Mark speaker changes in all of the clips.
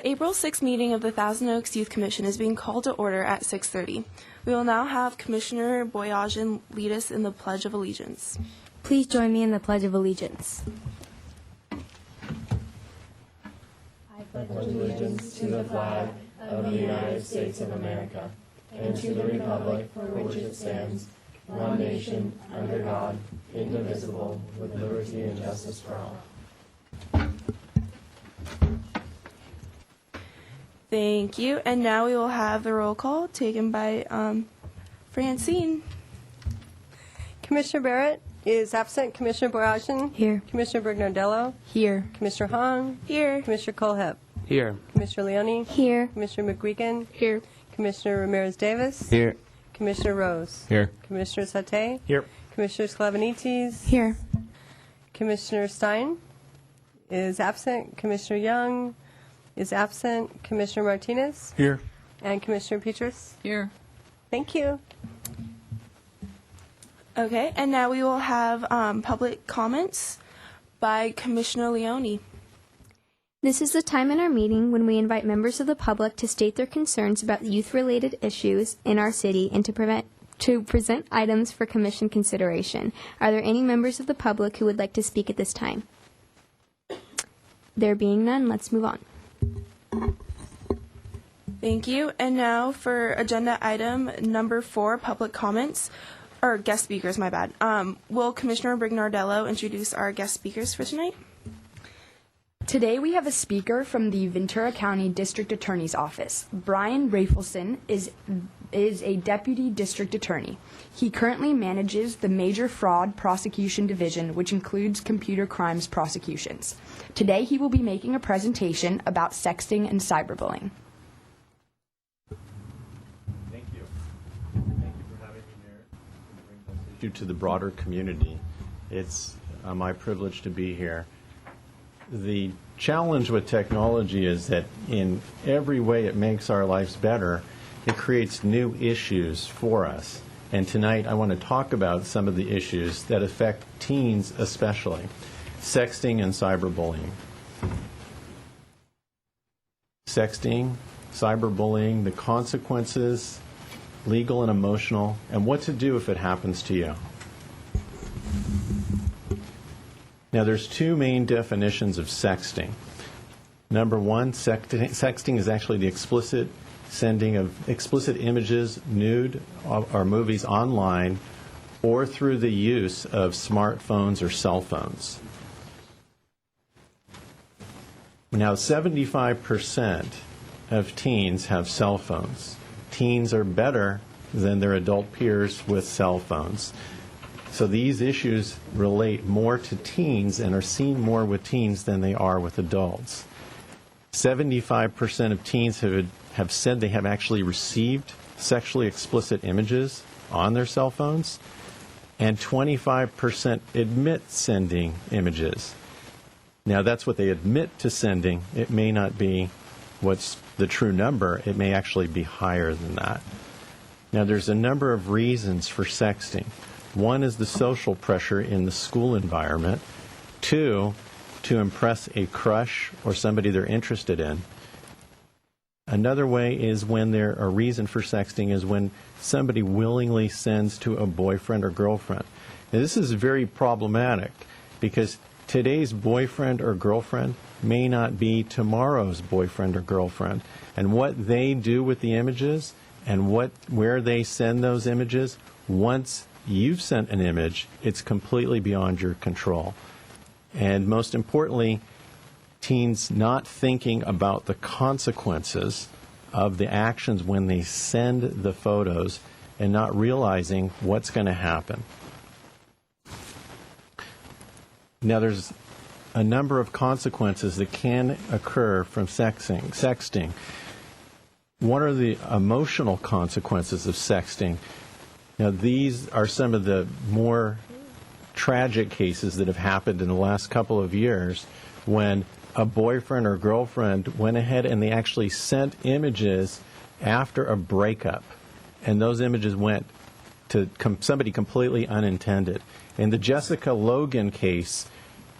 Speaker 1: The April 6th meeting of the Thousand Oaks Youth Commission is being called to order at 6:30. We will now have Commissioner Boyajian lead us in the Pledge of Allegiance.
Speaker 2: Please join me in the Pledge of Allegiance.
Speaker 3: I pledge allegiance to the flag of the United States of America and to the republic for which it stands, one nation, under God, indivisible, with liberty and justice for all.
Speaker 1: Thank you. And now we will have the roll call taken by Francine.
Speaker 4: Commissioner Barrett is absent. Commissioner Boyajian?
Speaker 2: Here.
Speaker 4: Commissioner Bergnardello?
Speaker 2: Here.
Speaker 4: Commissioner Hong?
Speaker 1: Here.
Speaker 4: Commissioner Colehep?
Speaker 5: Here.
Speaker 4: Commissioner Leone?
Speaker 2: Here.
Speaker 4: Commissioner McGuigan?
Speaker 1: Here.
Speaker 4: Commissioner Ramirez-Davis?
Speaker 5: Here.
Speaker 4: Commissioner Rose?
Speaker 5: Here.
Speaker 4: Commissioner Sate?
Speaker 5: Here.
Speaker 4: Commissioner Sklavenites?
Speaker 2: Here.
Speaker 4: Commissioner Stein is absent. Commissioner Young is absent. Commissioner Martinez?
Speaker 5: Here.
Speaker 4: And Commissioner Petrus?
Speaker 5: Here.
Speaker 4: Thank you.
Speaker 1: Okay, and now we will have public comments by Commissioner Leone.
Speaker 2: This is the time in our meeting when we invite members of the public to state their concerns about youth-related issues in our city and to present items for commission consideration. Are there any members of the public who would like to speak at this time? There being none, let's move on.
Speaker 1: Thank you. And now for agenda item number 4, public comments, or guest speakers, my bad. Will Commissioner Bergnardello introduce our guest speakers for tonight?
Speaker 6: Today we have a speaker from the Ventura County District Attorney's Office. Brian Rafelson is a Deputy District Attorney. He currently manages the Major Fraud Prosecution Division, which includes computer crimes prosecutions. Today he will be making a presentation about sexting and cyberbullying.
Speaker 7: Thank you. Thank you for having me here to bring this issue to the broader community. It's my privilege to be here. The challenge with technology is that in every way it makes our lives better, it creates new issues for us. And tonight I want to talk about some of the issues that affect teens especially, sexting and cyberbullying. Sexting, cyberbullying, the consequences, legal and emotional, and what to do if it happens to you. Now, there's 2 main definitions of sexting. Number 1, sexting is actually the explicit sending of explicit images, nude, or movies online or through the use of smartphones or cell phones. Now, 75% of teens have cell phones. Teens are better than their adult peers with cell phones. So these issues relate more to teens and are seen more with teens than they are with adults. 75% of teens have said they have actually received sexually explicit images on their cell phones, and 25% admit sending images. Now, that's what they admit to sending. It may not be what's the true number. It may actually be higher than that. Now, there's a number of reasons for sexting. 1 is the social pressure in the school environment. 2, to impress a crush or somebody they're interested in. Another way is when a reason for sexting is when somebody willingly sends to a boyfriend or girlfriend. Now, this is very problematic because today's boyfriend or girlfriend may not be tomorrow's boyfriend or girlfriend. And what they do with the images and where they send those images, once you've sent an image, it's completely beyond your control. And most importantly, teens not thinking about the consequences of the actions when they send the photos and not realizing what's going to happen. Now, there's a number of consequences that can occur from sexting. What are the emotional consequences of sexting? Now, these are some of the more tragic cases that have happened in the last couple of years when a boyfriend or girlfriend went ahead and they actually sent images after a breakup, and those images went to somebody completely unintended. In the Jessica Logan case,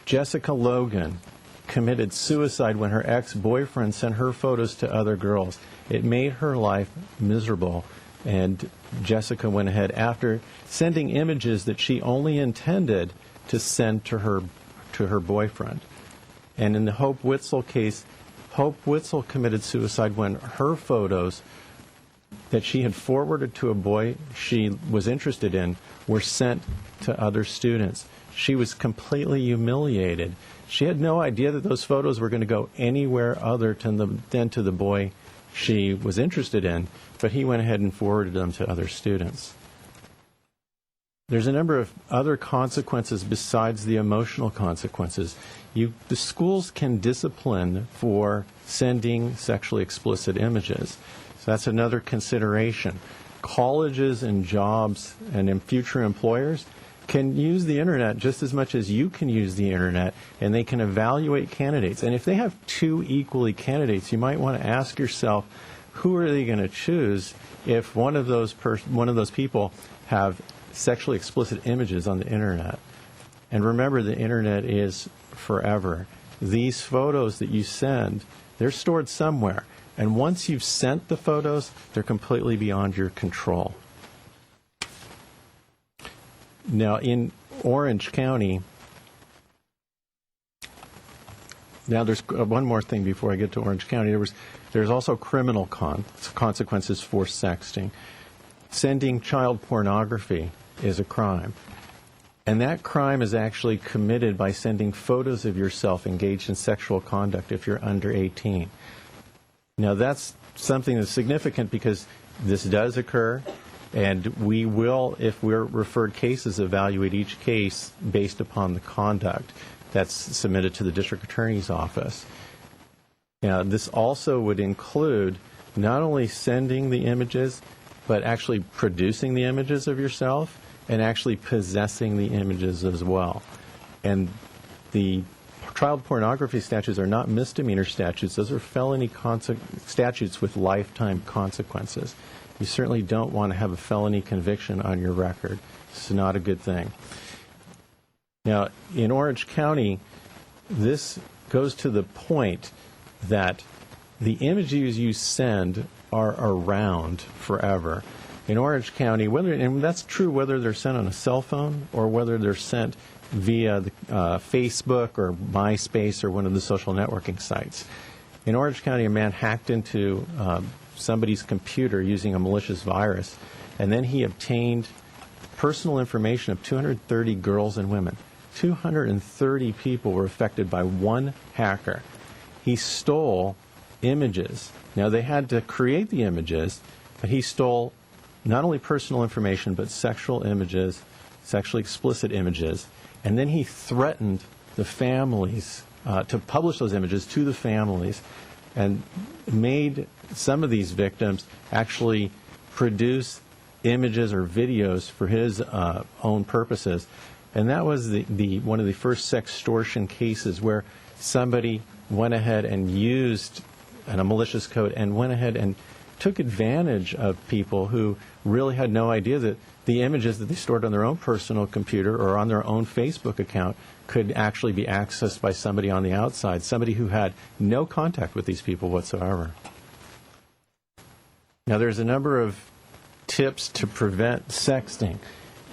Speaker 7: Jessica Logan committed suicide when her ex-boyfriend sent her photos to other girls. It made her life miserable. And Jessica went ahead, after sending images that she only intended to send to her boyfriend. And in the Hope Witzel case, Hope Witzel committed suicide when her photos that she had forwarded to a boy she was interested in were sent to other students. She was completely humiliated. She had no idea that those photos were going to go anywhere other than to the boy she was interested in, but he went ahead and forwarded them to other students. There's a number of other consequences besides the emotional consequences. The schools can discipline for sending sexually explicit images. So that's another consideration. Colleges and jobs and future employers can use the internet just as much as you can use the internet, and they can evaluate candidates. And if they have two equally candidates, you might want to ask yourself, who are they going to choose if one of those people have sexually explicit images on the internet? And remember, the internet is forever. These photos that you send, they're stored somewhere. And once you've sent the photos, they're completely beyond your control. Now, in Orange County, now there's one more thing before I get to Orange County. There's also criminal consequences for sexting. Sending child pornography is a crime. And that crime is actually committed by sending photos of yourself engaged in sexual conduct if you're under 18. Now, that's something that's significant because this does occur, and we will, if we're referred cases, evaluate each case based upon the conduct that's submitted to the district attorney's office. Now, this also would include not only sending the images, but actually producing the images of yourself and actually possessing the images as well. And the child pornography statutes are not misdemeanor statutes. Those are felony statutes with lifetime consequences. You certainly don't want to have a felony conviction on your record. This is not a good thing. Now, in Orange County, this goes to the point that the images you send are around forever. In Orange County, and that's true whether they're sent on a cell phone or whether they're sent via Facebook or MySpace or one of the social networking sites. In Orange County, a man hacked into somebody's computer using a malicious virus, and then he obtained personal information of 230 girls and women. 230 people were affected by one hacker. He stole images. Now, they had to create the images, but he stole not only personal information, but sexual images, sexually explicit images, and then he threatened the families to publish those images to the families and made some of these victims actually produce images or videos for his own purposes. And that was one of the first sextortion cases where somebody went ahead and used a malicious code and went ahead and took advantage of people who really had no idea that the images that they stored on their own personal computer or on their own Facebook account could actually be accessed by somebody on the outside, somebody who had no contact with these people whatsoever. Now, there's a number of tips to prevent sexting,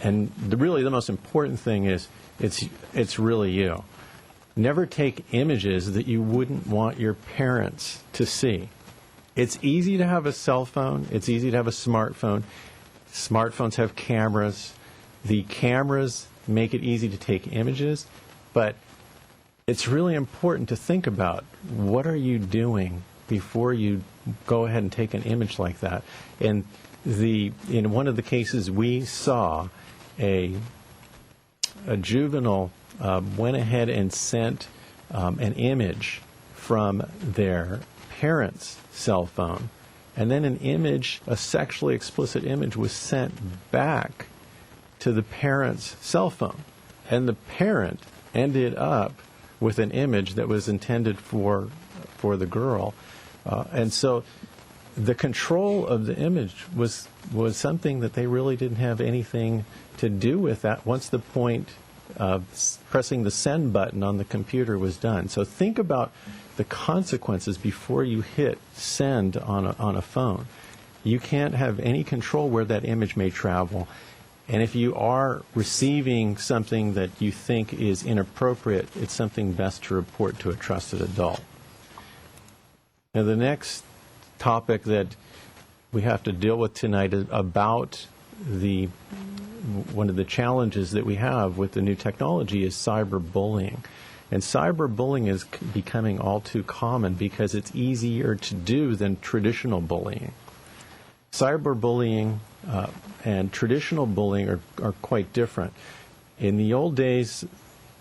Speaker 7: and really the most important thing is it's really you. Never take images that you wouldn't want your parents to see. It's easy to have a cell phone. It's easy to have a smartphone. Smartphones have cameras. The cameras make it easy to take images, but it's really important to think about what are you doing before you go ahead and take an image like that. And in one of the cases we saw, a juvenile went ahead and sent an image from their parents' cell phone, and then an image, a sexually explicit image, was sent back to the parent's cell phone, and the parent ended up with an image that was intended for the girl, and so the control of the image was something that they really didn't have anything to do with. That once the point pressing the send button on the computer was done. So think about the consequences before you hit send on a phone. You can't have any control where that image may travel. And if you are receiving something that you think is inappropriate, it's something best to report to a trusted adult. Now, the next topic that we have to deal with tonight is about one of the challenges that we have with the new technology is cyberbullying. And cyberbullying is becoming all too common because it's easier to do than traditional bullying. Cyberbullying and traditional bullying are quite different. In the old days,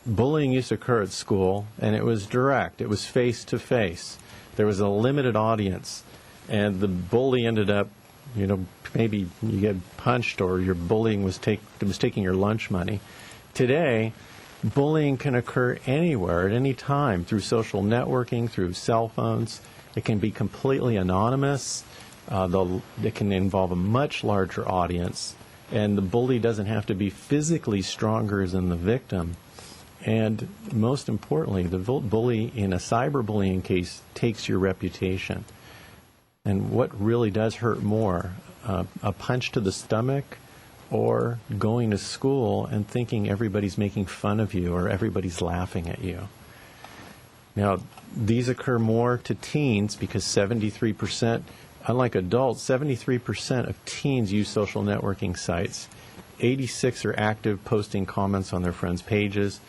Speaker 7: bullying used to occur at school, and it was direct. It was face-to-face. There was a limited audience, and the bully ended up, maybe you get punched or your bullying was taking your lunch money. Today, bullying can occur anywhere at any time through social networking, through cell phones. It can be completely anonymous. It can involve a much larger audience, and the bully doesn't have to be physically stronger than the victim. And most importantly, the bully in a cyberbullying case takes your reputation. And what really does hurt more, a punch to the stomach or going to school and thinking everybody's making fun of you or everybody's laughing at you? Now, these occur more to teens because 73%, unlike adults, 73% of teens use social networking sites. 86% are active, posting comments on their friends' pages.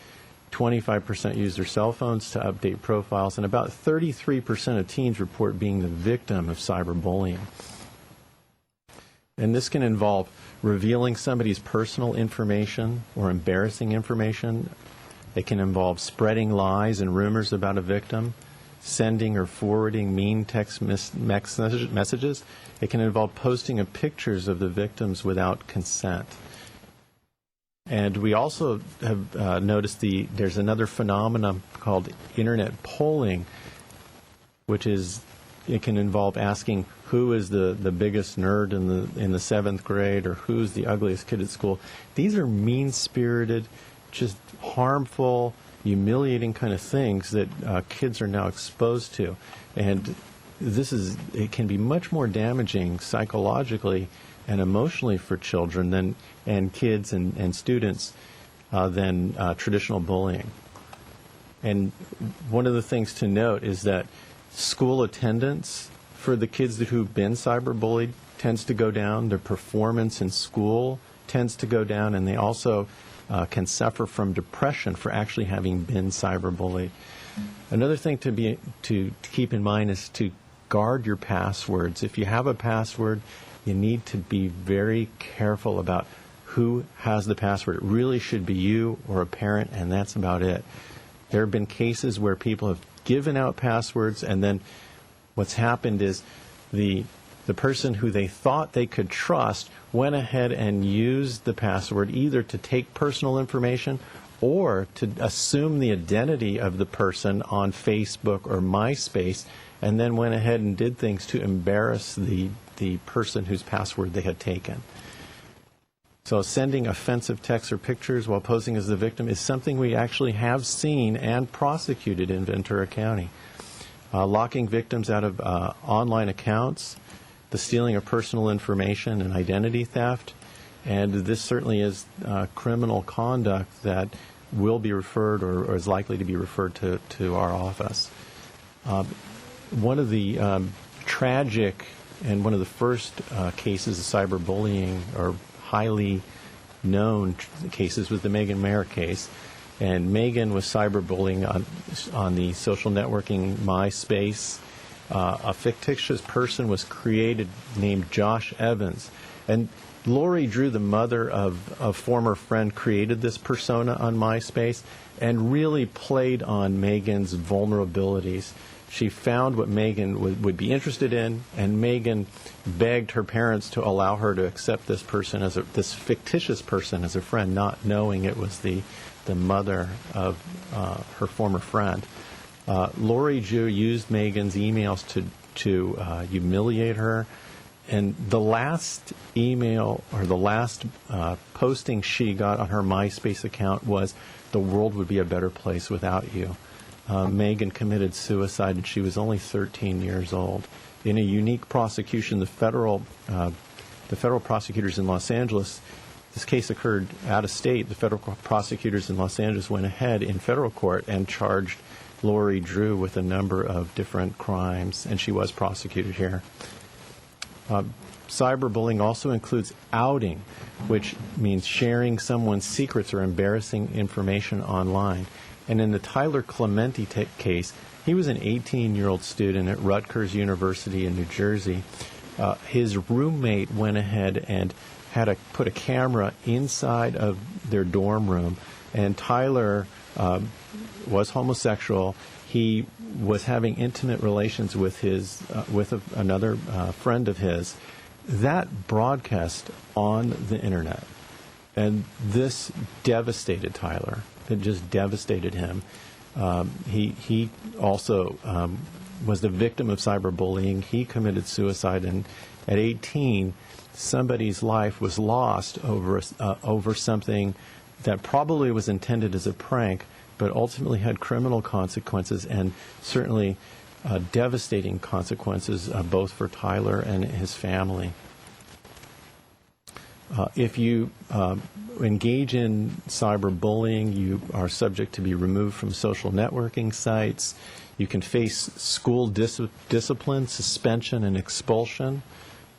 Speaker 7: 25% use their cell phones to update profiles, and about 33% of teens report being the victim of cyberbullying. And this can involve revealing somebody's personal information or embarrassing information. It can involve spreading lies and rumors about a victim, sending or forwarding mean text messages. It can involve posting of pictures of the victims without consent. And we also have noticed there's another phenomenon called internet polling, which it can involve asking who is the biggest nerd in the 7th grade or who's the ugliest kid at school. These are mean-spirited, just harmful, humiliating kind of things that kids are now exposed to. And it can be much more damaging psychologically and emotionally for children and kids and students than traditional bullying. And one of the things to note is that school attendance for the kids who've been cyberbullied tends to go down. Their performance in school tends to go down, and they also can suffer from depression for actually having been cyberbullied. Another thing to keep in mind is to guard your passwords. If you have a password, you need to be very careful about who has the password. It really should be you or a parent, and that's about it. There have been cases where people have given out passwords, and then what's happened is the person who they thought they could trust went ahead and used the password either to take personal information or to assume the identity of the person on Facebook or MySpace, and then went ahead and did things to embarrass the person whose password they had taken. So sending offensive texts or pictures while posing as the victim is something we actually have seen and prosecuted in Ventura County. Locking victims out of online accounts, the stealing of personal information and identity theft, and this certainly is criminal conduct that will be referred or is likely to be referred to our office. One of the tragic and one of the first cases of cyberbullying, or highly known cases, was the Megan Mayer case. And Megan was cyberbullying on the social networking MySpace. A fictitious person was created named Josh Evans. And Lori Drew, the mother of a former friend, created this persona on MySpace and really played on Megan's vulnerabilities. She found what Megan would be interested in, and Megan begged her parents to allow her to accept this person this fictitious person as a friend, not knowing it was the mother of her former friend. Lori Drew used Megan's emails to humiliate her, And the last email or the last posting she got on her MySpace account was, "The world would be a better place without you." Megan committed suicide, and she was only 13 years old. In a unique prosecution, the federal prosecutors in Los Angeles, this case occurred out of state. The federal prosecutors in Los Angeles went ahead in federal court and charged Lori Drew with a number of different crimes, and she was prosecuted here. Cyberbullying also includes outing, which means sharing someone's secrets or embarrassing information online. And in the Tyler Clementi case, he was an 18-year-old student at Rutgers University in New Jersey. His roommate went ahead and put a camera inside of their dorm room, and Tyler was homosexual. He was having intimate relations with another friend of his. That broadcast on the internet, and this devastated Tyler. It just devastated him. He also was the victim of cyberbullying. He committed suicide, and at 18, somebody's life was lost over something that probably was intended as a prank, but ultimately had criminal consequences and certainly devastating consequences, both for Tyler and his family. If you engage in cyberbullying, you are subject to be removed from social networking sites. You can face school discipline, suspension, and expulsion.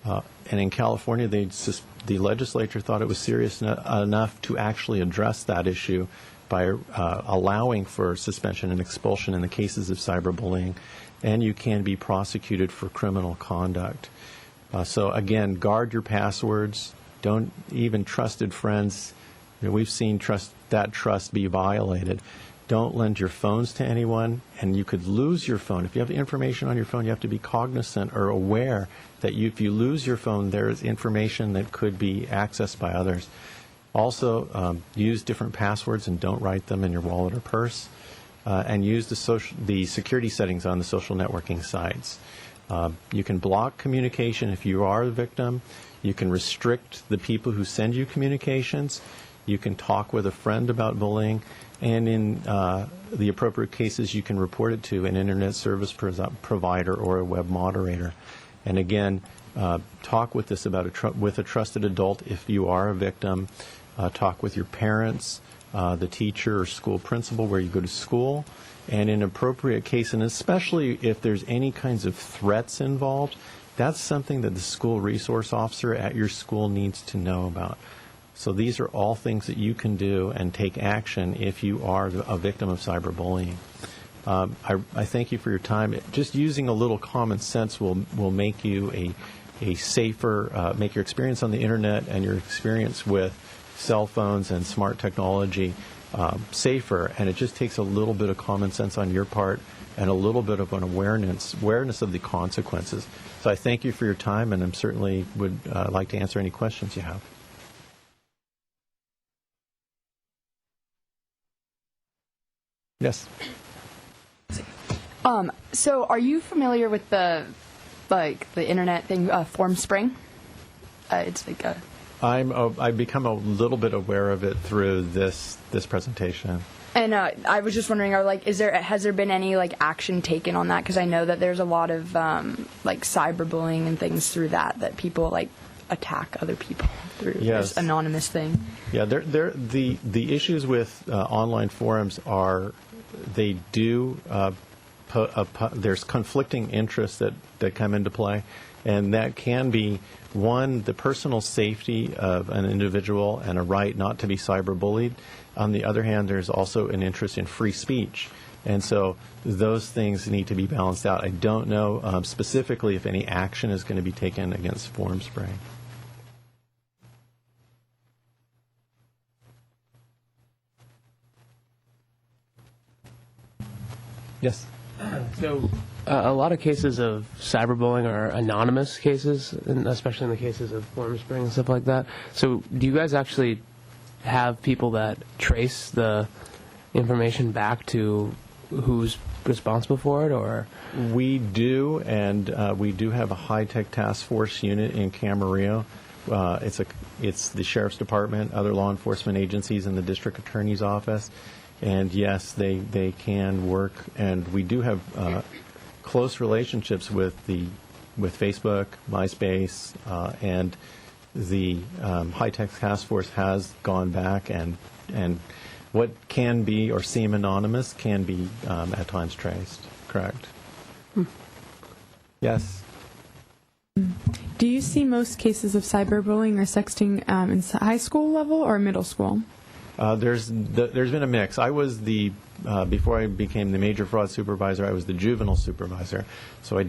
Speaker 7: And in California, the legislature thought it was serious enough to actually address that issue by allowing for suspension and expulsion in the cases of cyberbullying. And you can be prosecuted for criminal conduct. So again, guard your passwords. Don't even trusted friends. We've seen that trust be violated. Don't lend your phones to anyone, and you could lose your phone. If you have information on your phone, you have to be cognizant or aware that if you lose your phone, there is information that could be accessed by others. Also, use different passwords and don't write them in your wallet or purse. And use the security settings on the social networking sites. You can block communication if you are the victim. You can restrict the people who send you communications. You can talk with a friend about bullying. And in the appropriate cases, you can report it to an internet service provider or a web moderator. And again, talk with this with a trusted adult if you are a victim. Talk with your parents, the teacher or school principal where you go to school. And in an appropriate case, and especially if there's any kinds of threats involved, that's something that the school resource officer at your school needs to know about. So these are all things that you can do and take action if you are a victim of cyberbullying. I thank you for your time. Just using a little common sense will make you a safer, make your experience on the internet and your experience with cell phones and smart technology safer. And it just takes a little bit of common sense on your part and a little bit of an awareness of the consequences. So I thank you for your time, and I certainly would like to answer any questions you have. Yes.
Speaker 6: So are you familiar with the internet thing, FormSpring? It's like a...
Speaker 7: I've become a little bit aware of it through this presentation.
Speaker 6: And I was just wondering, has there been any action taken on that? Because I know that there's a lot of cyberbullying and things through that people attack other people through this anonymous thing. Yeah,
Speaker 7: the issues with online forums are they do there's conflicting interests that come into play, and that can be one, the personal safety of an individual and a right not to be cyberbullied. On the other hand, there's also an interest in free speech. And so those things need to be balanced out. I don't know specifically if any action is going to be taken against FormSpring. Yes?
Speaker 3: So a lot of cases of cyberbullying are anonymous cases, and especially in the cases of FormSpring and stuff like that. So do you guys actually have people that trace the information back to who's responsible for it, or?
Speaker 7: We do, and we do have a high-tech task force unit in Camarillo. It's the Sheriff's Department, other law enforcement agencies, and the District Attorney's Office. And yes, they can work, and we do have close relationships with Facebook, MySpace, and the high-tech task force has gone back, and what can be or seem anonymous can be at times traced. Correct. Yes.
Speaker 5: Do you see most cases of cyberbullying or sexting in high school level or middle school?
Speaker 7: There's been a mix. I was before I became the major fraud supervisor, I was the juvenile supervisor. So I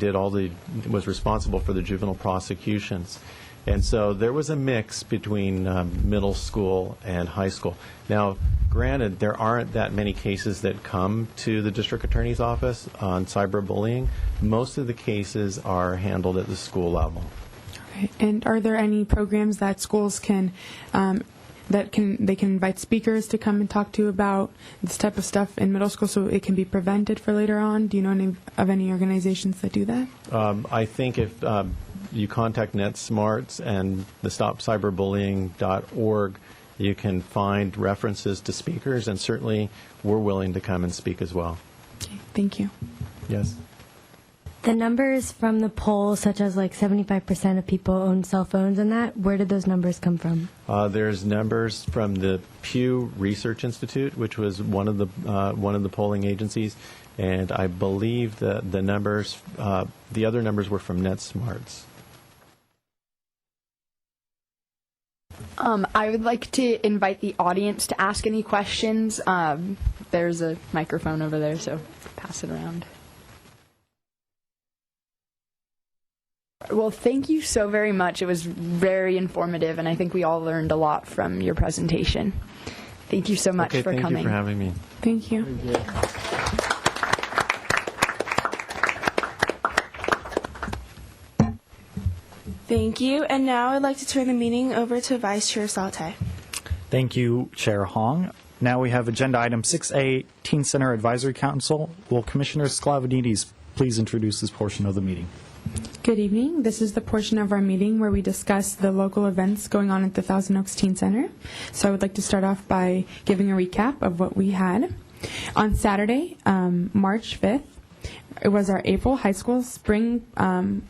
Speaker 7: was responsible for the juvenile prosecutions. And so there was a mix between middle school and high school. Now, granted, there aren't that many cases that come to the district attorney's office on cyberbullying. Most of the cases are handled at the school level.
Speaker 5: Okay. And are there any programs that schools can invite speakers to come and talk to about this type of stuff in middle school so it can be prevented for later on? Do you know of any organizations that do that?
Speaker 7: I think if you contact NetSmarts and the StopCyberbullying.org, you can find references to speakers, and certainly we're willing to come and speak as well.
Speaker 5: Okay, thank you.
Speaker 7: Yes.
Speaker 8: The numbers from the poll, such as like 75% of people own cell phones and that, where did those numbers come from?
Speaker 7: There's numbers from the Pew Research Institute, which was one of the polling agencies, and I believe that the other numbers were from NetSmarts.
Speaker 6: I would like to invite the audience to ask any questions. There's a microphone over there, so pass it around. Well, thank you so very much. It was very informative, and I think we all learned a lot from your presentation. Thank you so much for coming.
Speaker 7: Thank you for having me.
Speaker 5: Thank you.
Speaker 1: Thank you. And now I'd like to turn the meeting over to Vice Chair Salte.
Speaker 9: Thank you, Chair Hong. Now we have Agenda Item 6A, Teen Center Advisory Council. Will Commissioner Sklavenides please introduce this portion of the meeting?
Speaker 5: Good evening. This is the portion of our meeting where we discuss the local events going on at the Thousand Oaks Teen Center. So I would like to start off by giving a recap of what we had. On Saturday, March 5th, it was our April High School Spring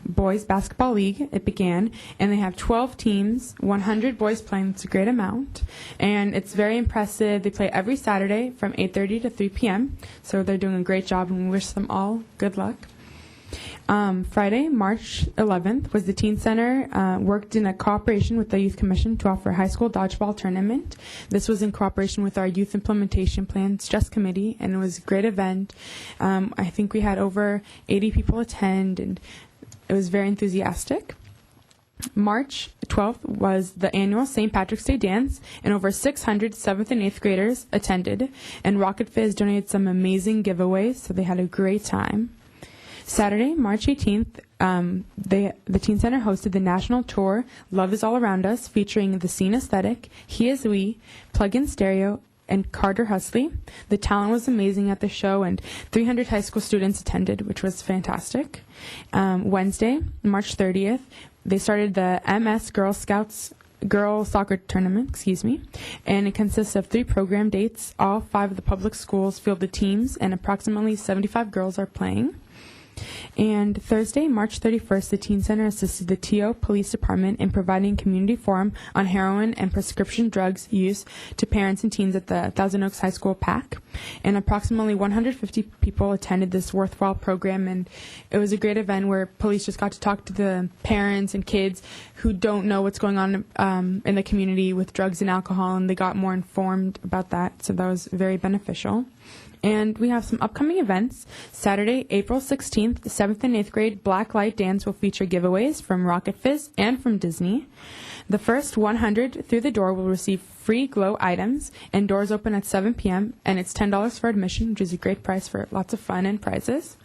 Speaker 5: Boys Basketball League. It began, and they have 12 teams, 100 boys playing. It's a great amount, and it's very impressive. They play every Saturday from 8:30 to 3 p.m., so they're doing a great job, and we wish them all good luck. Friday, March 11th, was the Teen Center worked in a cooperation with the Youth Commission to offer a high school dodgeball tournament. This was in cooperation with our Youth Implementation Plans Just Committee, and it was a great event. I think we had over 80 people attend, and it was very enthusiastic. March 12th was the annual St. Patrick's Day dance, and over 600 7th and 8th graders attended, and Rocket Fizz donated some amazing giveaways, so they had a great time. Saturday, March 18th, the Teen Center hosted the national tour, Love is All Around Us, featuring The Scene Aesthetic, He Is We, Plug-in Stereo, and Carter Husley. The talent was amazing at the show, and 300 high school students attended, which was fantastic. Wednesday, March 30th, they started the MS Girl Soccer Tournament, and it consists of 3 program dates. All 5 of the public schools field the teams, and approximately 75 girls are playing. And Thursday, March 31st, the Teen Center assisted the TO Police Department in providing community forum on heroin and prescription drugs use to parents and teens at the Thousand Oaks High School PAC. And approximately 150 people attended this worthwhile program, and it was a great event where police just got to talk to the parents and kids who don't know what's going on in the community with drugs and alcohol, and they got more informed about that, so that was very beneficial. And we have some upcoming events. Saturday, April 16th, the 7th and 8th grade Black Light Dance will feature giveaways from Rocket Fizz and from Disney. The first 100 through the door will receive free glow items, and doors open at 7 p.m., and it's $10 for admission, which is a great price for lots of fun and prizes.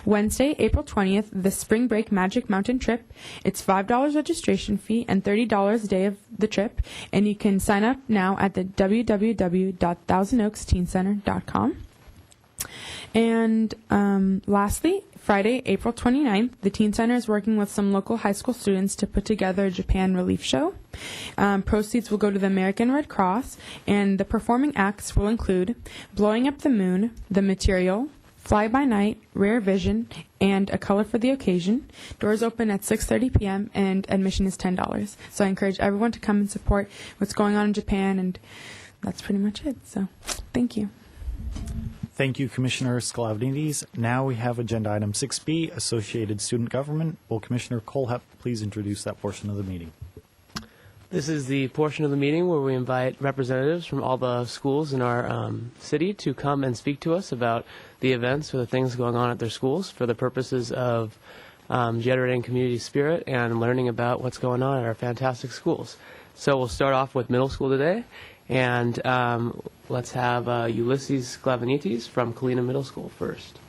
Speaker 5: Wednesday, April 20th, the Spring Break Magic Mountain Trip. It's $5 registration fee and $30 a day of the trip, and you can sign up now at the www.thousandoksteencenter.com. And lastly, Friday, April 29th, the Teen Center is working with some local high school students to put together a Japan relief show. Proceeds will go to the American Red Cross, and the performing acts will include Blowing Up the Moon, The Material, Fly By Night, Rare Vision, and A Color for the Occasion. Doors open at 6:30 p.m. and admission is $10. So I encourage everyone to come and support what's going on in Japan, and that's pretty much it. So thank you.
Speaker 9: Thank you, Commissioner Sklavnides. Now we have agenda item 6B, Associated Student Government. Will Commissioner Colehep please introduce that portion of the meeting?
Speaker 10: This is the portion of the meeting where we invite representatives from all the schools in our city to come and speak to us about the events or the things going on at their schools for the purposes of generating community spirit and learning about what's going on at our fantastic schools. So we'll start off with middle school today, and let's have Ulysses Sklavenites from Kalina Middle School first.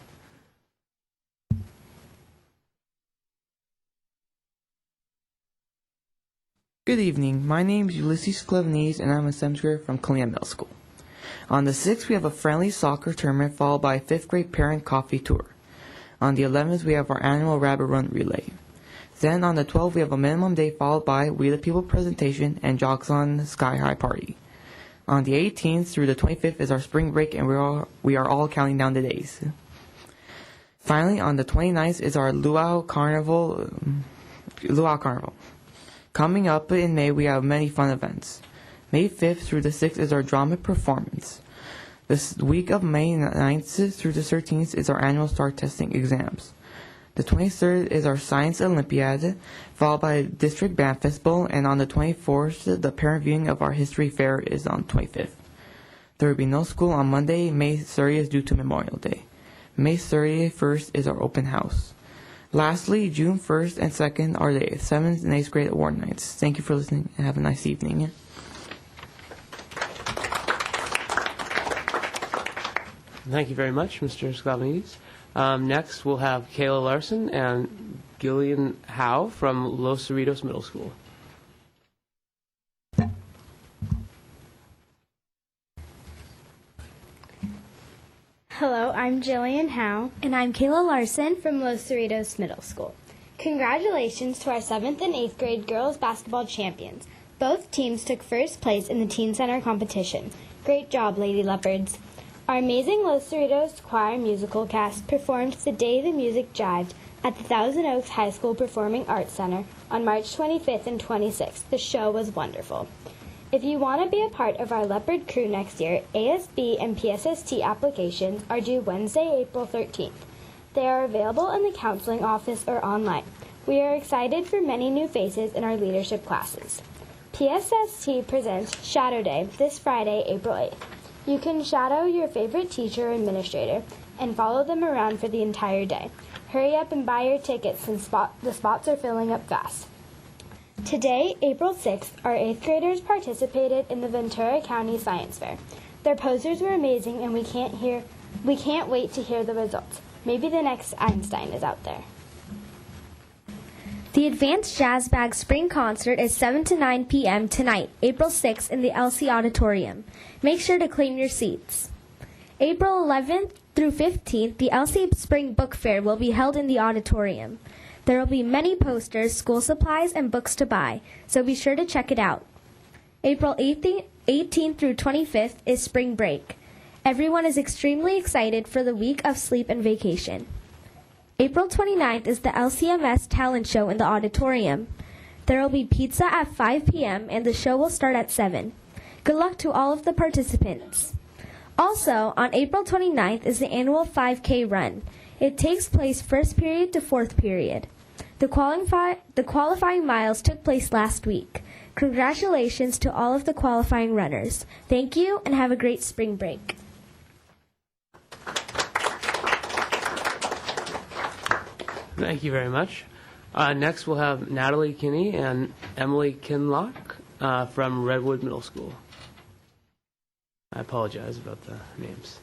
Speaker 11: Good evening. My name is Ulysses Sklavenites, and I'm a 7th grader from Kalina Middle School. On the 6th, we have a friendly soccer tournament followed by a 5th grade parent coffee tour. On the 11th, we have our annual rabbit run relay. Then on the 12th, we have a minimum day followed by We the People presentation and Jogs on Sky High party. On the 18th through the 25th is our spring break, and we are all counting down the days. Finally, on the 29th is our Luau Carnival. Coming up in May, we have many fun events. May 5th through the 6th is our drama performance. This week of May 9th through the 13th is our annual STAR testing exams. The 23rd is our Science Olympiad, followed by District Band Festival, and on the 24th, the parent viewing of our History Fair is on 25th. There will be no school on Monday, May 30th due to Memorial Day. May 31st is our open house. Lastly, June 1st and 2nd are the 7th and 8th grade award nights. Thank you for listening and have a nice evening.
Speaker 10: Thank you very much, Mr. Sklavenides. Next, we'll have Kayla Larson and Gillian Howe from Los Cerritos Middle School.
Speaker 12: Hello, I'm Jillian Howe.
Speaker 2: And I'm Kayla Larson
Speaker 12: From Los Cerritos Middle School. Congratulations to our 7th and 8th grade girls basketball champions. Both teams took first place in the Teen Center competition. Great job, Lady Leopards. Our amazing Los Cerritos choir musical cast performed The Day the Music Jived at the Thousand Oaks High School Performing Arts Center on March 25th and 26th. The show was wonderful. If you want to be a part of our Leopard crew next year, ASB and PSST applications are due Wednesday, April 13th. They are available in the counseling office or online. We are excited for many new faces in our leadership classes. PSST presents Shadow Day this Friday, April 8th. You can shadow your favorite teacher or administrator and follow them around for the entire day. Hurry up and buy your tickets since the spots are filling up fast. Today, April 6th, our 8th graders participated in the Ventura County Science Fair. Their posters were amazing, and we can't wait to hear the results. Maybe the next Einstein is out there.
Speaker 2: The Advanced Jazz Bag Spring Concert is 7 to 9 p.m. tonight, April 6th, in the LC Auditorium. Make sure to claim your seats. April 11th through 15th, the LC Spring Book Fair will be held in the auditorium. There will be many posters, school supplies, and books to buy, so be sure to check it out. April 18th through 25th is spring break. Everyone is extremely excited for the week of sleep and vacation. April 29th is the LCMS Talent Show in the auditorium. There will be pizza at 5 p.m. and the show will start at 7. Good luck to all of the participants. Also, on April 29th is the annual 5K run. It takes place first period to fourth period. The qualifying miles took place last week. Congratulations to all of the qualifying runners. Thank you and have a great spring break.
Speaker 10: Thank you very much. Next, we'll have Natalie Kinney and Emily Kinlock from Redwood Middle School. I apologize about the names.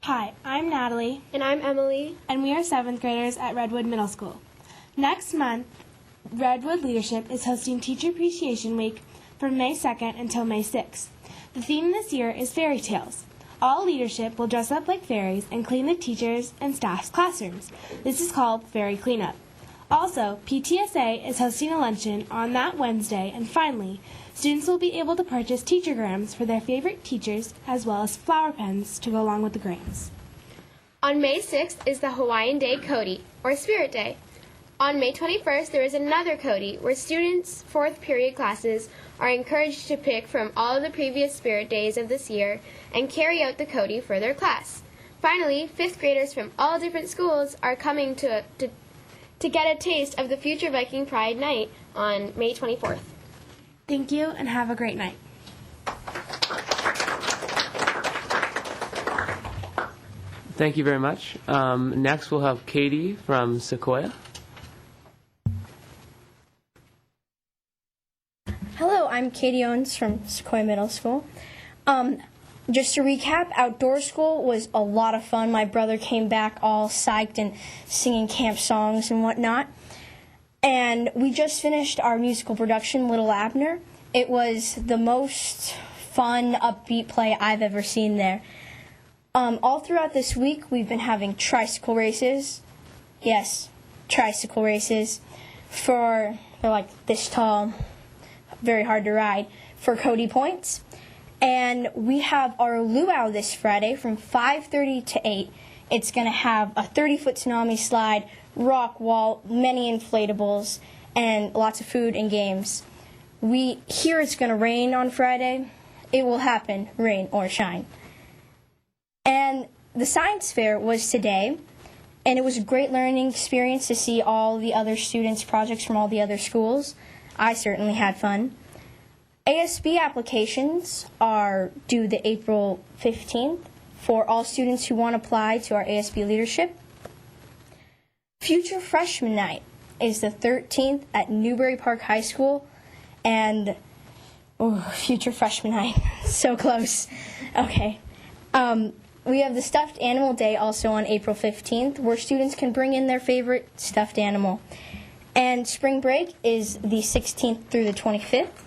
Speaker 13: Hi, I'm Natalie.
Speaker 12: And I'm Emily.
Speaker 13: And we are 7th graders at Redwood Middle School. Next month, Redwood Leadership is hosting Teacher Appreciation Week from May 2nd until May 6th. The theme this year is fairy tales. All leadership will dress up like fairies and clean the teachers' and staff's classrooms. This is called Fairy Cleanup. Also, PTSA is hosting a luncheon on that Wednesday, and finally, students will be able to purchase teachergrams for their favorite teachers as well as flower pens to go along with the grams.
Speaker 12: On May 6th is the Hawaiian Day Cody, or Spirit Day. On May 21st, there is another Cody, where students' fourth period classes are encouraged to pick from all of the previous Spirit Days of this year and carry out the Cody for their class. Finally, fifth graders from all different schools are coming to get a taste of the future Viking Pride Night on May 24th.
Speaker 13: Thank you, and have a great night.
Speaker 10: Thank you very much. Next, we'll have Katie from Sequoia.
Speaker 14: Hello, I'm Katie Owens from Sequoia Middle School. Just to recap, outdoor school was a lot of fun. My brother came back all psyched and singing camp songs and whatnot. And we just finished our musical production, Little Abner. It was the most fun, upbeat play I've ever seen there. All throughout this week, we've been having tricycle races. Yes, tricycle races. They're like this tall, very hard to ride, for Cody points. And we have our luau this Friday from 5:30 to 8. It's going to have a 30-foot tsunami slide, rock wall, many inflatables, and lots of food and games. We hear it's going to rain on Friday. It will happen, rain or shine. And the science fair was today, and it was a great learning experience to see all the other students' projects from all the other schools. I certainly had fun. ASB applications are due the April 15th for all students who want to apply to our ASB leadership. Future Freshman Night is the 13th at Newbury Park High School, and Future Freshman Night, so close. Okay. We have the Stuffed Animal Day also on April 15th, where students can bring in their favorite stuffed animal. And spring break is the 16th through the 25th.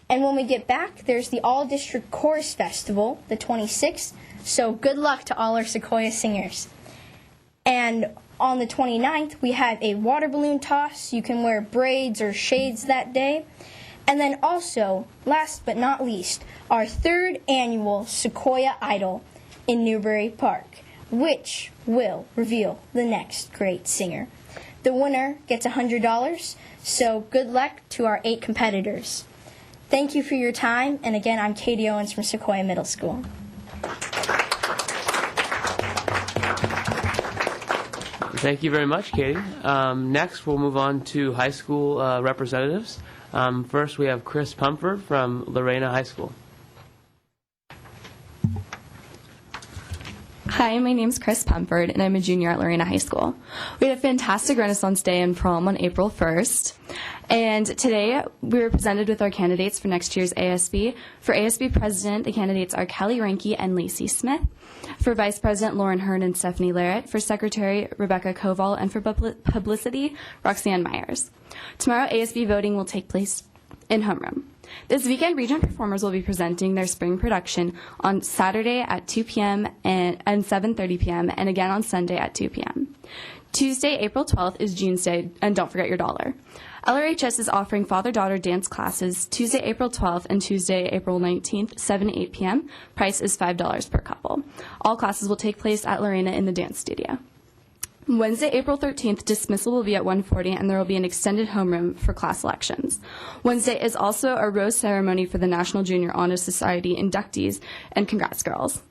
Speaker 14: And when we get back, there's the All-District Chorus Festival, the 26th, so good luck to all our Sequoia singers. And on the 29th, we have a water balloon toss. You can wear braids or shades that day. And then also, last but not least, our third annual Sequoia Idol in Newbury Park, which will reveal the next great singer. The winner gets $100, so good luck to our 8 competitors. Thank you for your time, and again, I'm Katie Owens from Sequoia Middle School.
Speaker 10: Thank you very much, Katie. Next, we'll move on to high school representatives. First, we have Chris Pumford from Lorena High School.
Speaker 15: Hi, my name's Chris Pumford, and I'm a junior at Lorena High School. We had a fantastic Renaissance Day and prom on April 1st. And today, we were presented with our candidates for next year's ASB. For ASB President, the candidates are Kelly Ranke and Lacey Smith. For Vice President, Lauren Hearn and Stephanie Larrett. For Secretary, Rebecca Koval. And for Publicity, Roxanne Myers. Tomorrow, ASB voting will take place in homeroom. This weekend, Regent performers will be presenting their spring production on Saturday at 2 p.m. and 7:30 p.m. and again on Sunday at 2 p.m. Tuesday, April 12th is June's Day, and don't forget your dollar. LRHS is offering father-daughter dance classes Tuesday, April 12th and Tuesday, April 19th, 7 to 8 p.m. Price is $5 per couple. All classes will take place at Lorena in the dance studio. Wednesday, April 13th, dismissal will be at 1:40, and there will be an extended homeroom for class elections. Wednesday is also a rose ceremony for the National Junior Honor Society inductees, and congrats, girls.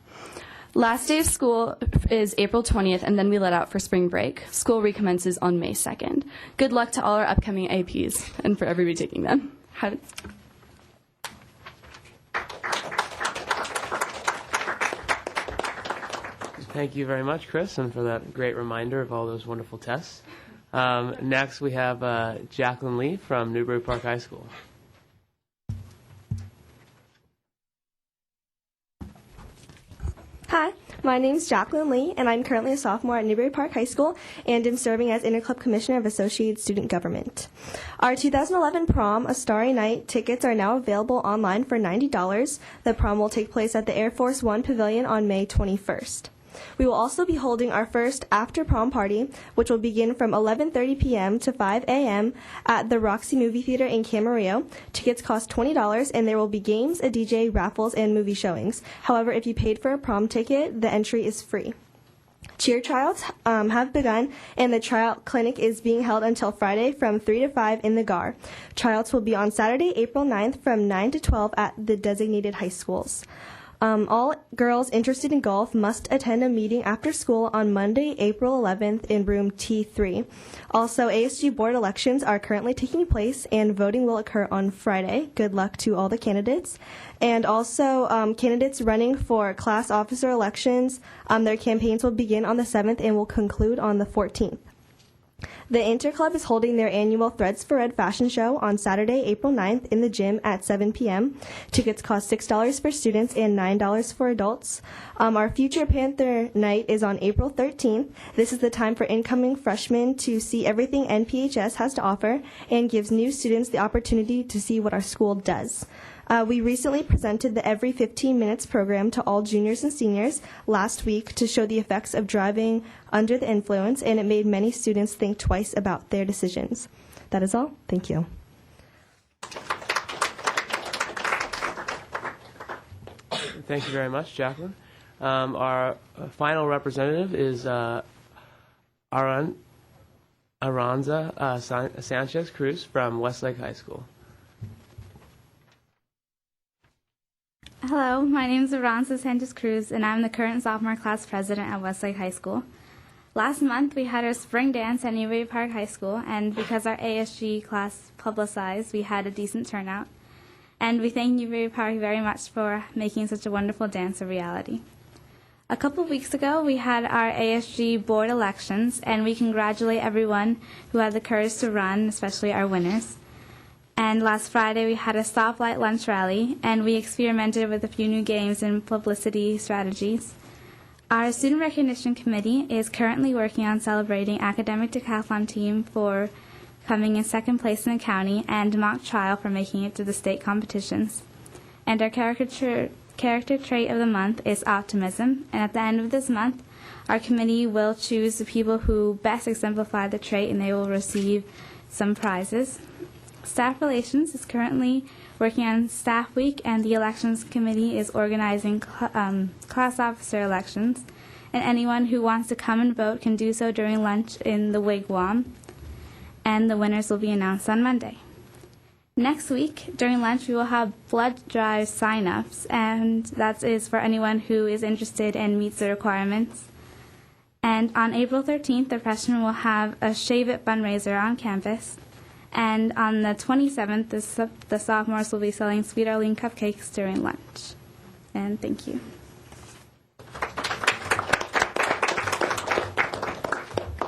Speaker 15: Last day of school is April 20th, and then we let out for spring break. School recommences on May 2nd. Good luck to all our upcoming APs and for everybody taking them.
Speaker 10: Thank you very much, Chris, and for that great reminder of all those wonderful tests. Next, we have Jacqueline Lee from Newbury Park High School.
Speaker 16: Hi, My name's Jacqueline Lee, and I'm currently a sophomore at Newbury Park High School and am serving as Interclub Commissioner of Associated Student Government. Our 2011 prom, A Starry Night, tickets are now available online for $90. The prom will take place at the Air Force One Pavilion on May 21st. We will also be holding our first after-prom party, which will begin from 11:30 p.m. to 5 a.m. at the Roxy Movie Theater in Camarillo. Tickets cost $20, and there will be games, a DJ, raffles, and movie showings. However, if you paid for a prom ticket, the entry is free. Cheer tryouts have begun, and the tryout clinic is being held until Friday from 3 to 5 in the GAR. Tryouts will be on Saturday, April 9th from 9 to 12 at the designated high schools. All girls interested in golf must attend a meeting after school on Monday, April 11th in room T3. Also, ASG board elections are currently taking place and voting will occur on Friday. Good luck to all the candidates. And also, candidates running for class officer elections, their campaigns will begin on the 7th and will conclude on the 14th. The Interclub is holding their annual Threads for Red fashion show on Saturday, April 9th in the gym at 7 p.m. Tickets cost $6 for students and $9 for adults. Our Future Panther night is on April 13th. This is the time for incoming freshmen to see everything NPHS has to offer and gives new students the opportunity to see what our school does. We recently presented the Every 15 Minutes program to all juniors and seniors last week to show the effects of driving under the influence, and it made many students think twice about their decisions. That is all. Thank you.
Speaker 10: Thank you very much, Jacqueline. Our final representative is Aranza Sanchez Cruz from Westlake High School.
Speaker 17: Hello, my name is Aranza Sanchez Cruz, and I'm the current sophomore class president at Westlake High School. Last month, we had our spring dance at Newbury Park High School, and because our ASG class publicized, we had a decent turnout. And we thank Newbury Park very much for making such a wonderful dance a reality. A couple weeks ago, we had our ASG board elections, and we congratulate everyone who had the courage to run, especially our winners. And last Friday, we had a stoplight lunch rally, and we experimented with a few new games and publicity strategies. Our Student Recognition Committee is currently working on celebrating Academic Decathlon Team for coming in second place in the county and Mock Trial for making it to the state competitions. And our character trait of the month is optimism, and at the end of this month, our committee will choose the people who best exemplify the trait, and they will receive some prizes. Staff Relations is currently working on Staff Week, and the Elections Committee is organizing class officer elections. And anyone who wants to come and vote can do so during lunch in the Wigwam, and the winners will be announced on Monday. Next week, during lunch, we will have blood drive sign-ups, and that is for anyone who is interested and meets the requirements. And on April 13th, the freshmen will have a Shave It fundraiser on campus. And on the 27th, the sophomores will be selling Sweet Arlene cupcakes during lunch. And thank you.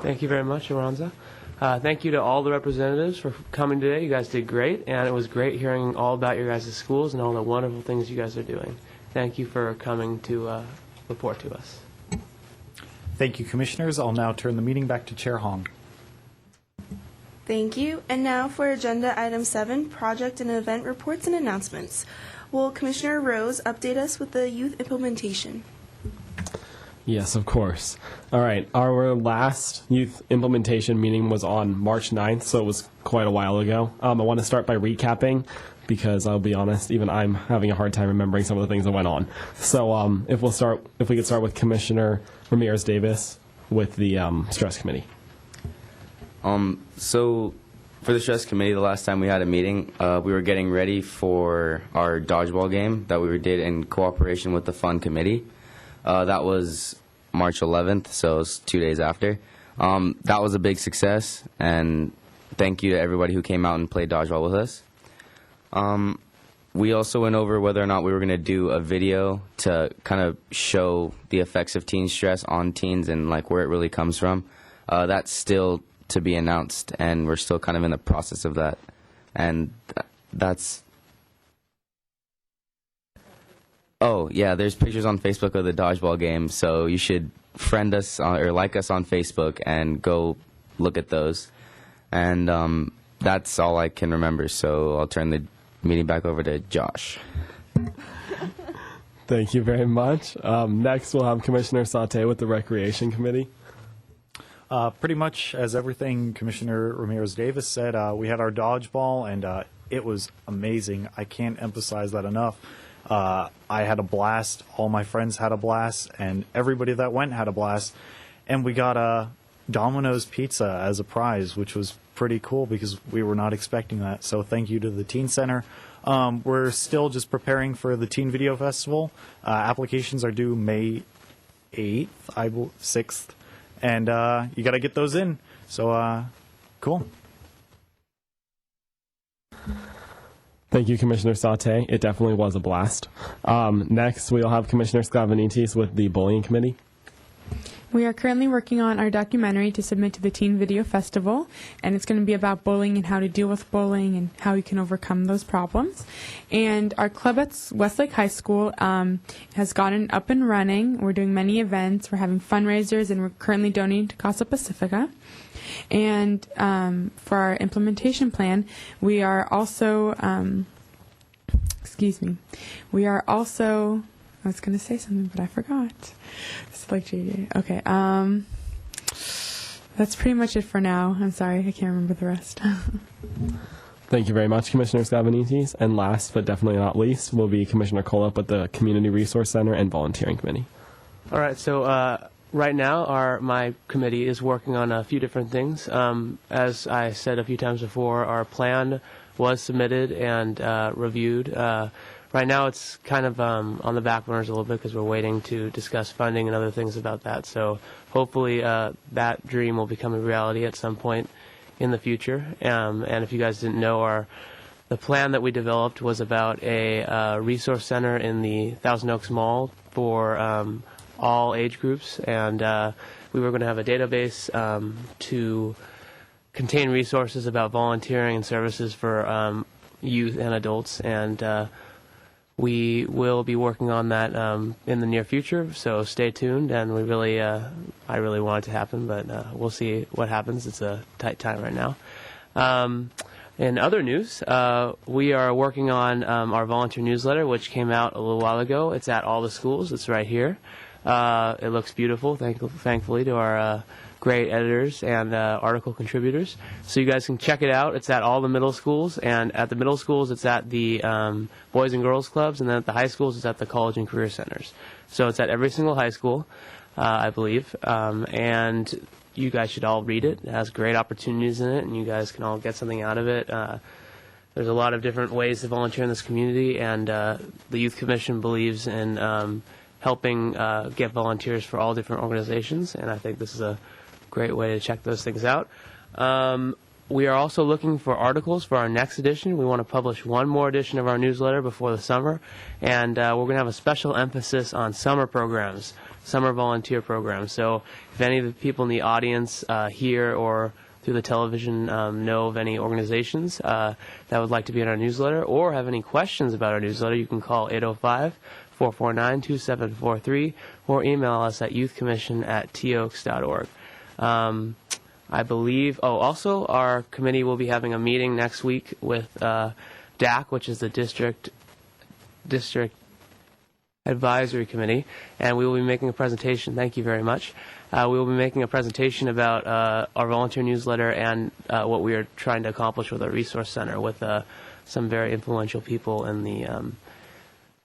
Speaker 10: Thank you very much, Aranza. Thank you to all the representatives for coming today. You guys did great, and it was great hearing all about your guys' schools and all the wonderful things you guys are doing. Thank you for coming to report to us.
Speaker 9: Thank you, Commissioners. I'll now turn the meeting back to Chair Hong.
Speaker 1: Thank you. And now for Agenda Item 7, Project and Event Reports and Announcements. Will Commissioner Rose update us with the youth implementation?
Speaker 18: Yes, of course. All right. Our last youth implementation meeting was on March 9th, so it was quite a while ago. I want to start by recapping because I'll be honest, even I'm having a hard time remembering some of the things that went on. So if we could start with Commissioner Ramirez Davis with the Stress Committee.
Speaker 19: So for the Stress Committee, the last time we had a meeting, we were getting ready for our dodgeball game that we did in cooperation with the Fun Committee. That was March 11th, so it was 2 days after. That was a big success, and thank you to everybody who came out and played dodgeball with us. We also went over whether or not we were going to do a video to kind of show the effects of teen stress on teens and like where it really comes from. That's still to be announced, and we're still kind of in the process of that. And that's Oh, yeah, there's pictures on Facebook of the dodgeball game, so you should friend us or like us on Facebook and go look at those. And that's all I can remember, so I'll turn the meeting back over to Josh.
Speaker 18: Thank you very much. Next, we'll have Commissioner Sauté with the Recreation Committee.
Speaker 9: Pretty much as everything Commissioner Ramirez-Davis said, we had our dodgeball, and it was amazing. I can't emphasize that enough. I had a blast. All my friends had a blast, and everybody that went had a blast. And we got a Domino's pizza as a prize, which was pretty cool because we were not expecting that. So thank you to the Teen Center. We're still just preparing for the Teen Video Festival. Applications are due May 8th, 6th. And you got to get those in. So, cool.
Speaker 18: Thank you, Commissioner Sauté. It definitely was a blast. Next, we'll have Commissioner Sklavenitis with the Bullying Committee.
Speaker 5: We are currently working on our documentary to submit to the Teen Video Festival, and it's going to be about bullying and how to deal with bullying and how you can overcome those problems. And our club at Westlake High School has gotten up and running. We're doing many events. We're having fundraisers, and we're currently donating to Casa Pacifica. And for our implementation plan, we are also, I was going to say something, but I forgot. It's like JJ. Okay. That's pretty much it for now. I'm sorry. I can't remember the rest.
Speaker 18: Thank you very much, Commissioner Sklavenitis. And last, but definitely not least, will be Commissioner Kolob with the Community Resource Center and Volunteering Committee.
Speaker 10: All right, so right now my committee is working on a few different things. As I said a few times before, our plan was submitted and reviewed. Right now it's kind of on the back burners a little bit because we're waiting to discuss funding and other things about that. So hopefully that dream will become a reality at some point in the future. And if you guys didn't know, the plan that we developed was about a resource center in the Thousand Oaks Mall for all age groups. And we were going to have a database to contain resources about volunteering and services for youth and adults. And we will be working on that in the near future, so stay tuned. And I really want it to happen, but we'll see what happens. It's a tight time right now. In other news, we are working on our volunteer newsletter, which came out a little while ago. It's at all the schools. It's right here. It looks beautiful, thankfully, to our great editors and article contributors. So you guys can check it out. It's at all the middle schools, and at the middle schools it's at the Boys and Girls Clubs, and then at the high schools it's at the College and Career Centers. So it's at every single high school, I believe, and you guys should all read it. It has great opportunities in it, and you guys can all get something out of it. There's a lot of different ways to volunteer in this community, and the Youth Commission believes in helping get volunteers for all different organizations, and I think this is a great way to check those things out. We are also looking for articles for our next edition. We want to publish one more edition of our newsletter before the summer, and we're going to have a special emphasis on summer programs, summer volunteer programs. So if any of the people in the audience here or through the television know of any organizations that would like to be in our newsletter or have any questions about our newsletter, you can call 805-449-2743 or email us at youthcommission@toaks.org. I believe, also our committee will be having a meeting next week with DAC, which is the District Advisory Committee, and we will be making a presentation. Thank you very much. We will be making a presentation about our volunteer newsletter and what we are trying to accomplish with our resource center with some very influential people in the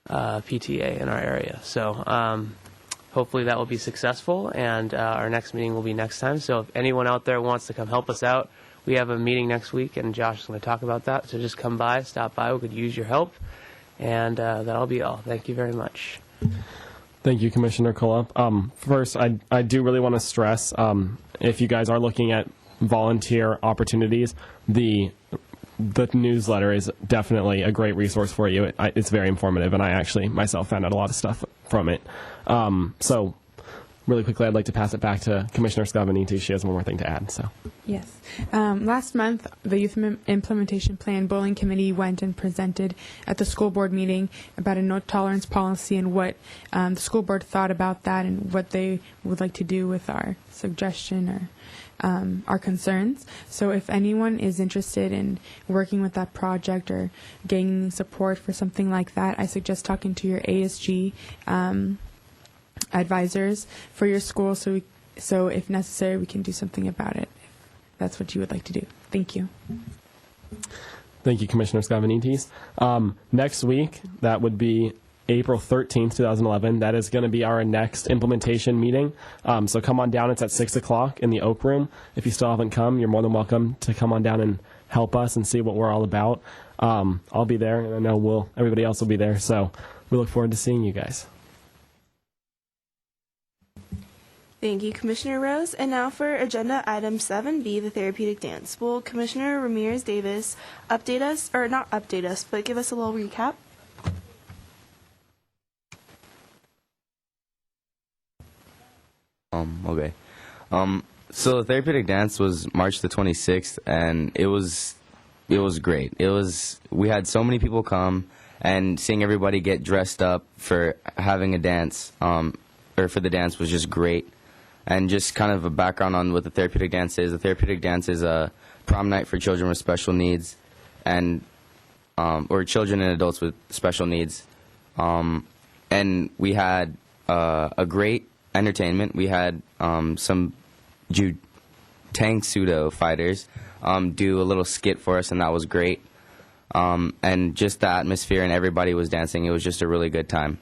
Speaker 10: PTA in our area. So hopefully that will be successful, and our next meeting will be next time. So if anyone out there wants to come help us out, we have a meeting next week, and Josh is going to talk about that. So just come by, stop by. We could use your help, and that'll be all. Thank you very much.
Speaker 18: Thank you, Commissioner Kolob. First, I do really want to stress, if you guys are looking at volunteer opportunities, the newsletter is definitely a great resource for you. It's very informative, and I actually myself found out a lot of stuff from it. So really quickly, I'd like to pass it back to Commissioner Scavaniti. She has one more thing to add. So.
Speaker 5: Yes. Last month, the Youth Implementation Plan Bowling Committee went and presented at the school board meeting about a no tolerance policy and what the school board thought about that and what they would like to do with our suggestion or our concerns. So if anyone is interested in working with that project or gaining support for something like that, I suggest talking to your ASG advisors for your school so if necessary we can do something about it if that's what you would like to do. Thank you.
Speaker 18: Thank you, Commissioner Scavanites. Next week, that would be April 13th, 2011. That is going to be our next implementation meeting. So come on down. It's at 6 o'clock in the Oak Room. If you still haven't come, you're more than welcome to come on down and help us and see what we're all about. I'll be there, and I know everybody else will be there. So we look forward to seeing you guys.
Speaker 1: Thank you, Commissioner Rose. And now for agenda item 7B, the therapeutic dance. Will Commissioner Ramirez Davis update us, or not update us, but give us a little recap?
Speaker 19: Okay. So the therapeutic dance was March the 26th, and it was great. We had so many people come, and seeing everybody get dressed up for having a dance, or for the dance was just great. And just kind of a background on what the therapeutic dance is. The therapeutic dance is a prom night for children with special needs, and or children and adults with special needs. And we had a great entertainment. We had some Tang Sudo fighters do a little skit for us, and that was great. And just the atmosphere and everybody was dancing. It was just a really good time.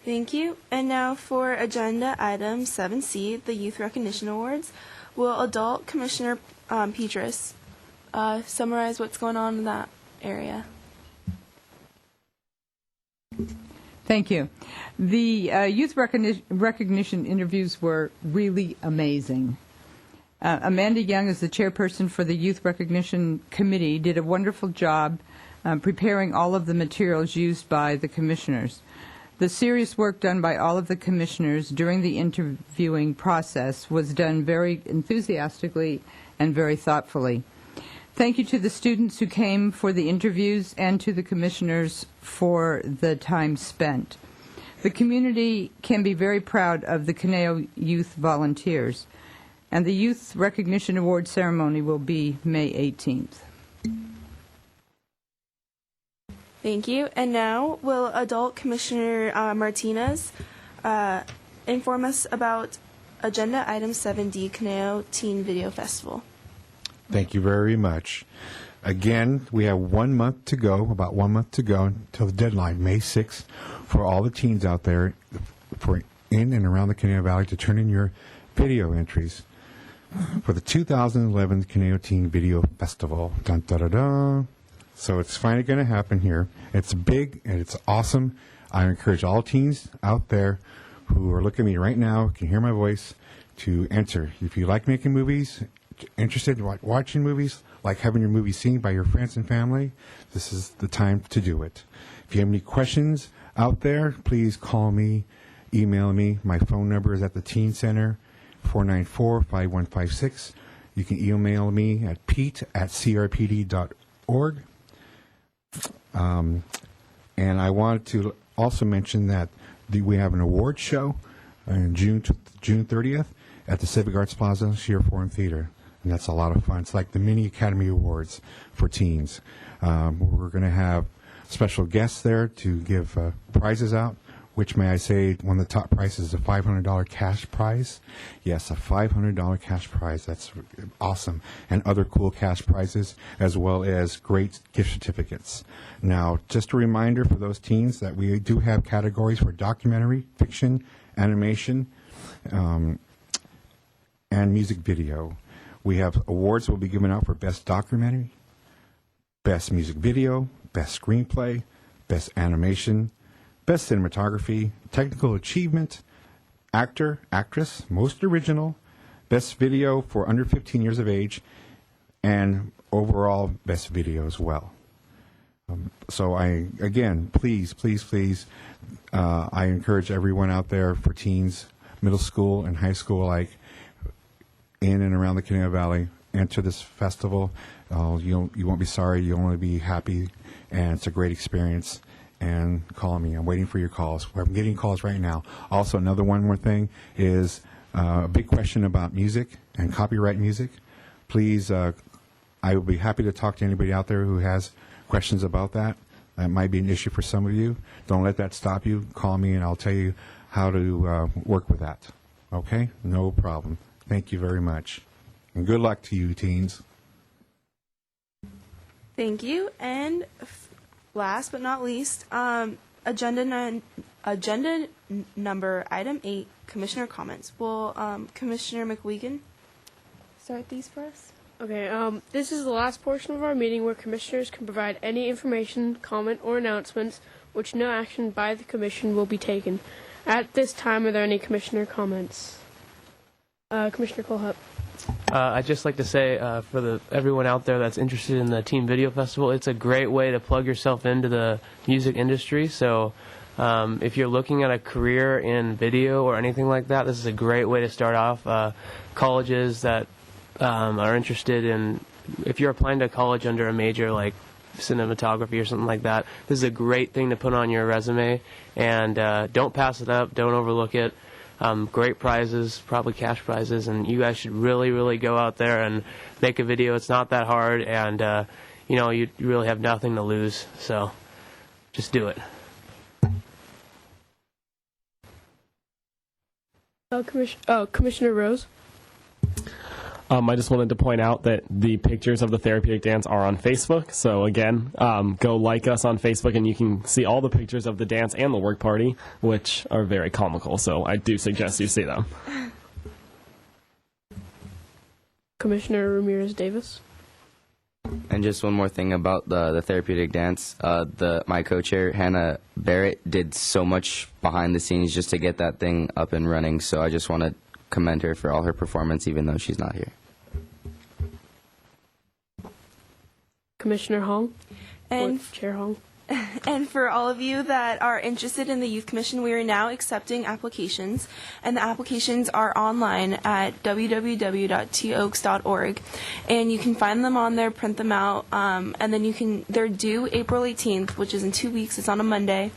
Speaker 1: Thank you. And now for agenda item 7C, the Youth Recognition Awards. Will Adult Commissioner Petrus summarize what's going on in that area?
Speaker 20: Thank you. The youth recognition interviews were really amazing. Amanda Young, as the chairperson for the Youth Recognition Committee, did a wonderful job preparing all of the materials used by the commissioners. The serious work done by all of the commissioners during the interviewing process was done very enthusiastically and very thoughtfully. Thank you to the students who came for the interviews and to the commissioners for the time spent. The community can be very proud of the Caneo Youth volunteers, and the Youth Recognition Award ceremony will be May 18th.
Speaker 1: Thank you. And now, will Adult Commissioner Martinez inform us about agenda item 7D, Caneo Teen Video Festival?
Speaker 21: Thank you very much. Again, we have 1 month to go, about 1 month to go until the deadline, May 6th, for all the teens out there for in and around the Caneo Valley to turn in your video entries for the 2011 Caneo Teen Video Festival. Dun, da, da, da. So it's finally going to happen here. It's big and it's awesome. I encourage all teens out there who are looking at me right now, can hear my voice, to enter. If you like making movies, interested in watching movies, like having your movie seen by your friends and family, this is the time to do it. If you have any questions out there, please call me, email me. My phone number is at the Teen Center, 494-5156. You can email me at pete@crpd.org. And I wanted to also mention that we have an award show on June 30th at the Civic Arts Plaza Shear Forum Theater. And that's a lot of fun. It's like the mini Academy Awards for teens. We're going to have special guests there to give prizes out, which, may I say, one of the top prizes is a $500 cash prize. Yes, a $500 cash prize. That's awesome. And other cool cash prizes, as well as great gift certificates. Now, just a reminder for those teens that we do have categories for documentary, fiction, animation, and music video. We have awards that will be given out for Best Documentary, Best Music Video, Best Screenplay, Best Animation, Best Cinematography, Technical Achievement, Actor, Actress, Most Original, Best Video for under 15 years of age, and overall Best Video as well. So again, please, I encourage everyone out there for teens, middle school and high school alike, in and around the Conejo Valley, enter this festival. You won't be sorry. You'll only be happy, and it's a great experience. And call me. I'm waiting for your calls. I'm getting calls right now. Also, one more thing is a big question about music and copyright music. Please, I will be happy to talk to anybody out there who has questions about that. That might be an issue for some of you. Don't let that stop you. Call me, and I'll tell you how to work with that. Okay? No problem. Thank you very much. And good luck to you, teens.
Speaker 1: Thank you. And last but not least, agenda number item 8, Commissioner comments. Will Commissioner McWegan start these for us?
Speaker 4: Okay, this is the last portion of our meeting where commissioners can provide any information, comment, or announcements which no action by the commission will be taken. At this time, are there any commissioner comments? Commissioner Colhup.
Speaker 10: I'd just like to say for everyone out there that's interested in the Teen Video Festival, it's a great way to plug yourself into the music industry. So if you're looking at a career in video or anything like that, this is a great way to start off. Colleges that are interested in, if you're applying to college under a major like cinematography or something like that, this is a great thing to put on your resume. And don't pass it up. Don't overlook it. Great prizes, probably cash prizes, and you guys should really, really go out there and make a video. It's not that hard, and you really have nothing to lose. So just do it.
Speaker 4: Commissioner Rose.
Speaker 18: I just wanted to point out that the pictures of the therapeutic dance are on Facebook. So again, go like us on Facebook, and you can see all the pictures of the dance and the work party, which are very comical. So I do suggest you see them.
Speaker 4: Commissioner Ramirez Davis.
Speaker 19: And just one more thing about the therapeutic dance. My co-chair, Hannah Barrett, did so much behind the scenes just to get that thing up and running. So I just want to commend her for all her performance, even though she's not here.
Speaker 4: Commissioner Hong.
Speaker 1: And
Speaker 4: Chair Hong.
Speaker 1: And for all of you that are interested in the Youth Commission, we are now accepting applications, and the applications are online at www.toaks.org, and you can find them on there, print them out, and then they're due April 18th, which is in 2 weeks. It's on a Monday,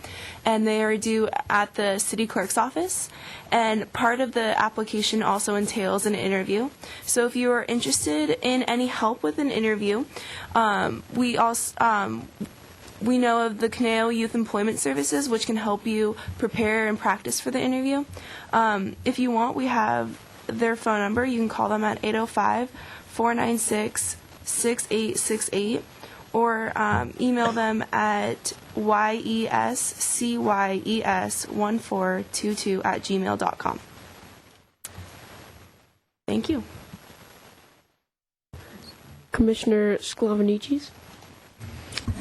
Speaker 1: and they are due at the city clerk's office, and part of the application also entails an interview. So if you are interested in any help with an interview, we know of the Conejo Youth Employment Services, which can help you prepare and practice for the interview. If you want, we have their phone number. You can call them at 805-496-6868 or email them at yescyes1422@gmail.com. Thank you.
Speaker 4: Commissioner Sklavenicis.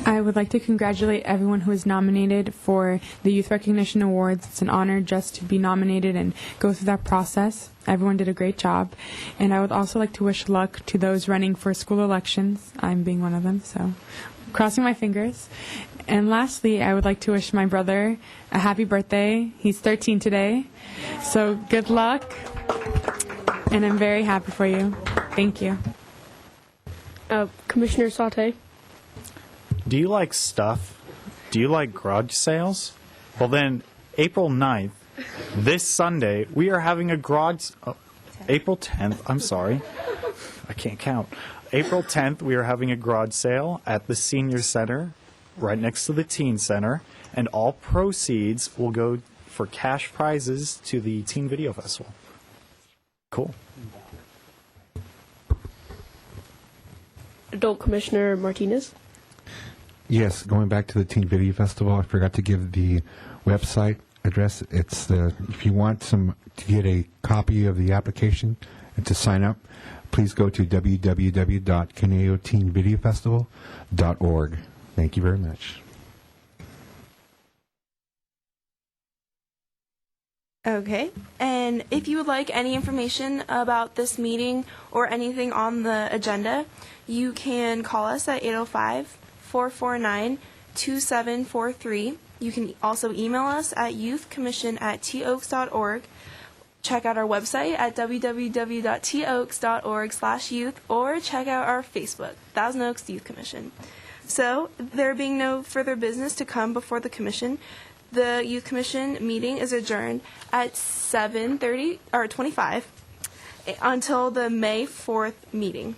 Speaker 5: I would like to congratulate everyone who was nominated for the Youth Recognition Awards. It's an honor just to be nominated and go through that process. Everyone did a great job. And I would also like to wish luck to those running for school elections. I'm being one of them, so crossing my fingers. And lastly, I would like to wish my brother a happy birthday. He's 13 today. So good luck. And I'm very happy for you. Thank you.
Speaker 4: Commissioner Sauté.
Speaker 9: Do you like stuff? Do you like garage sales? Well then, April 9th, this Sunday, we are having a April 10th, I'm sorry. I can't count. April 10th, we are having a garage sale at the Senior Center, right next to the Teen Center, and all proceeds will go for cash prizes to the Teen Video Festival. Cool.
Speaker 4: Adult Commissioner Martinez.
Speaker 21: Yes, going back to the Teen Video Festival, I forgot to give the website address. It's if you want to get a copy of the application and to sign up, please go to www.conejoteenvideofestival.org. Thank you very much.
Speaker 1: Okay, and if you would like any information about this meeting or anything on the agenda, you can call us at 805-449-9600 2743. You can also email us at youthcommission@toaks.org. Check out our website at www.toaks.org/youth, or check out our Facebook, Thousand Oaks Youth Commission. So, there being no further business to come before the commission, the Youth Commission meeting is adjourned at 7:25 until the May 4th meeting.